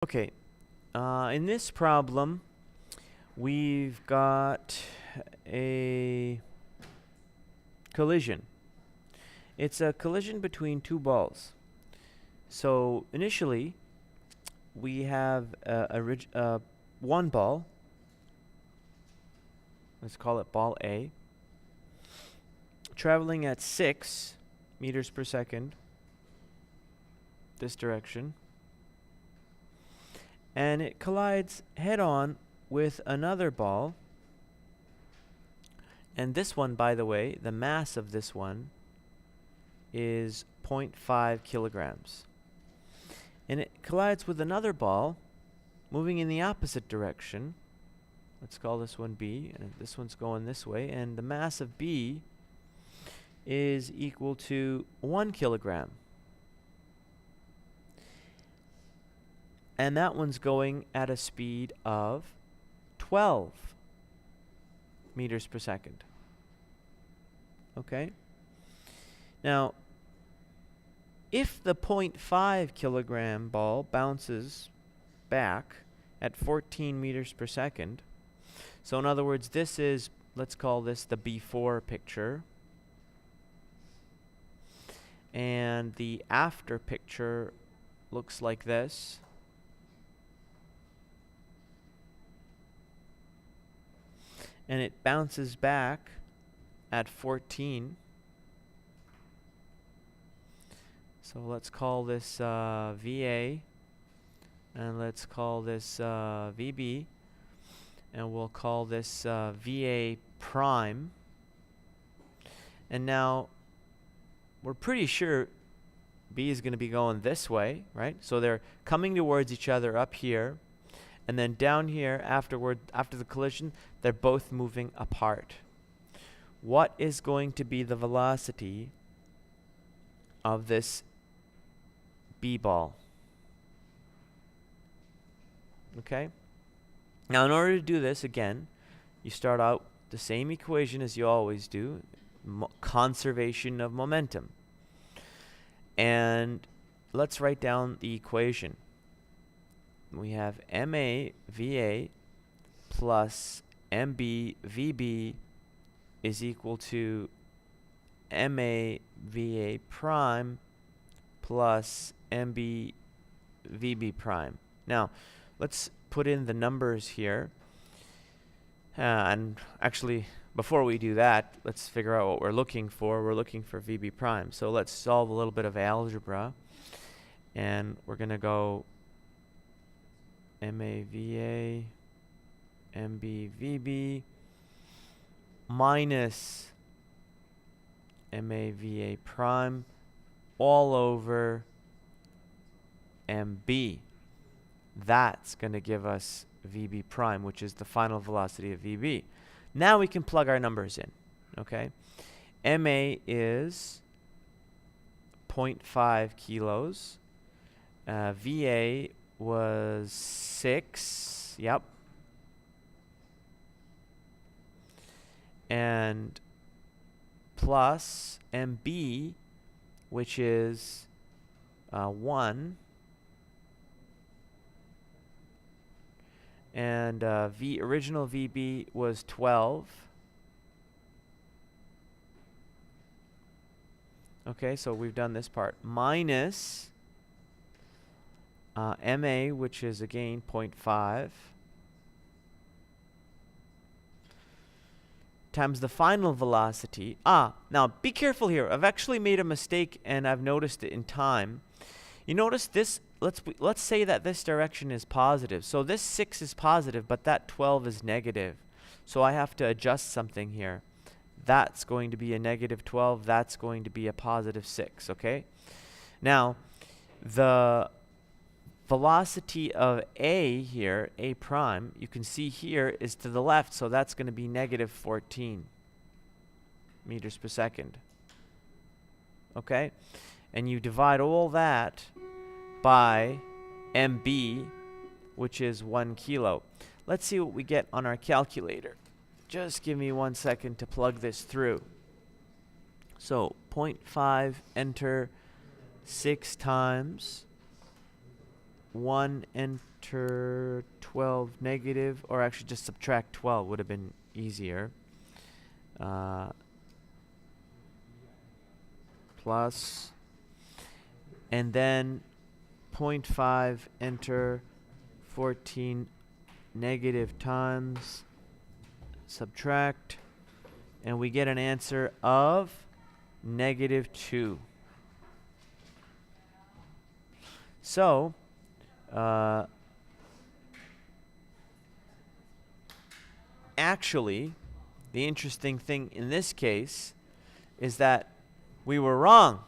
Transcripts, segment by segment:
Okay, in this problem, we've got a collision. It's a collision between two balls. So initially, we have one ball. Let's call it ball A, traveling at 6 meters per second, this direction. And it collides head-on with another ball. And this one, by the way, the mass of this one is 0.5 kilograms. And it collides with another ball moving in the opposite direction. Let's call this one B, and this one's going this way. And the mass of B is equal to 1 kilogram. And that one's going at a speed of 12 meters per second. Okay? Now, if the 0.5 kilogram ball bounces back at 14 meters per second, so in other words, this is, let's call this the before picture, and the after picture looks like this. And it bounces back at 14. So let's call this VA, and let's call this VB, and we'll call this VA prime. And now we're pretty sure B is going to be going this way, right? So they're coming towards each other up here. And then down here, after the collision, they're both moving apart. What is going to be the velocity of this B ball? Okay? Now, in order to do this, again, you start out the same equation as you always do, conservation of momentum. And let's write down the equation. We have MA VA plus MB VB is equal to MA VA prime plus MB VB prime. Now, let's put in the numbers here. And actually, before we do that, let's figure out what we're looking for. We're looking for VB prime. So let's solve a little bit of algebra. And we're going to go MAVA, MBVB minus MAVA prime all over MB. That's going to give us VB prime, which is the final velocity of VB. Now we can plug our numbers in, okay? MA is 0.5 kilos. VA was 6, yep. And plus MB, which is 1. And original VB was 12. Okay, so we've done this part. Minus MA, which is again 0.5, times the final velocity. Now be careful here. I've actually made a mistake, and I've noticed it in time. You notice this, let's say that this direction is positive. So this 6 is positive, but that 12 is negative. So I have to adjust something here. That's going to be a negative 12. That's going to be a positive 6, okay? Now, the velocity of A here, A prime, you can see here is to the left, so that's going to be negative 14 meters per second. Okay? And you divide all that by MB, which is 1 kilo. Let's see what we get on our calculator. Just give me 1 second to plug this through. So 0.5, enter 6 times 1, enter 12 negative, or actually just subtract 12 would have been easier. Plus, and then 0.5, enter 14 negative times, subtract, and we get an answer of -2. So, actually, the interesting thing in this case is that we were wrong.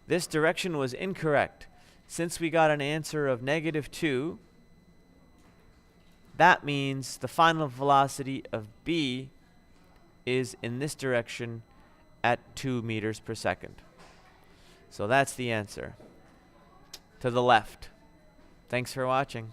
This direction was incorrect. Since we got an answer of -2, that means the final velocity of B is in this direction at 2 meters per second. So that's the answer. To the left. Thanks for watching.